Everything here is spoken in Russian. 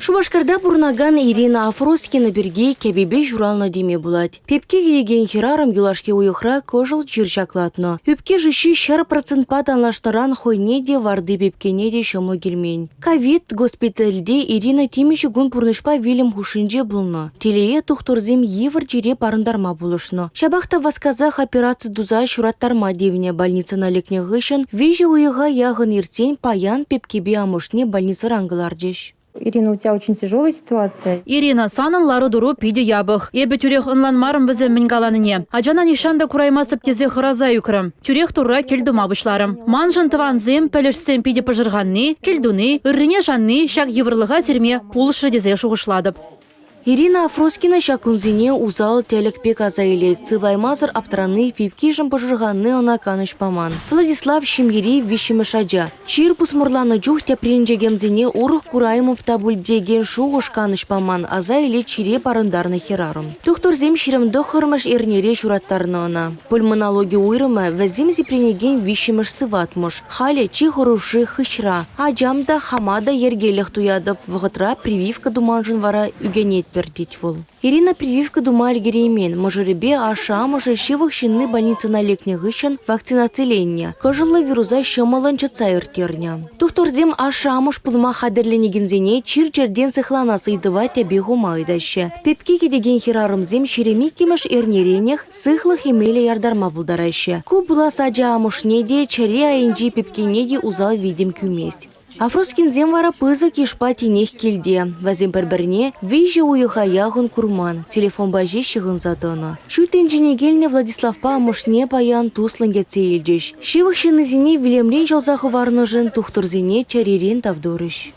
Шубашкарда бурнаган Ирина Афроскина берге кебебе журална деме булать. Пепке келеген хирарым юлашке уйықра кожыл чирчаклатно. Үпке жиши шар процентпа танлаштыран хойнеде варды пепкенеде шымы келмен. Ковид госпитальде Ирина темеші гун пурнышпа вилем хушинже булно. Телее тухтурзем евр жире парындарма булышно. Шабахта васказах операция дуза шураттарма девне больница лекне гышын, виже уйыға яғын иртен паян пепкебе амышне больница рангылардеш. Ирина, у тебя очень тяжелая ситуация. Ирина, санын лары дуру пиде ябых. Эбі тюрех ынланмарым бізе мінгаланыне. Аджана нишанда кураймасып тезе хыраза юкрым. Тюрех турра келдума бұшларым. Манжын тыванзем пәлішсем пиде пыжырғанны, келдуны, үррине жанны, шак еврлыға серме пулышы дезе шуғышладып. Ирина Афроскина шакунзине узал телекпек азайлет. Цываймазыр аптраны пипкижым пожырғанны она каныш паман. Владислав Шимьери вишімі шаджа. Чир пусмурланы жух тепринжегемзине урых кураймып табульдеген шуғыш каныш паман азайлет чире парындарны херарым. Тухтурзем ширемді хырмыш эрнере шураттарны она. Пульмонологи уйрымы вәзім зипринеген вишіміш сыватмыш. Хале чи хоруши хышра. Аджамда хамада ергелех туядып вғытра прививка думанжын вара үгенет пердить вол. Ирина прививка думаль геремен, мажоребе аша мажа шивых шинны больницы на лекне гыщен вакцинациленне. Кожылы вируза шымаланчаца иртерня. Тухторзем аша маж пулма хадерленегензене чир жерден сыхлана сыйдывать обегу майдаще. Пепки кедеген хирарымзем шеремиккемеш эрнеренех сыхлых имели ярдарма булдараще. Куб була саджа амушнеде чаре айнджи пепкенеде узал видим кюместь. Афроскинзем вара пызык ешпа тенех келде. Вазем перберне виже уйыха яғын курман. Телефон бажи шығын затоны. Шүтен женегелне Владиславпа мышне паян тусланге цейлдеш. Шивых шынызине вилемлен жалзағы варныжын тухтырзине чаререн тавдорыш.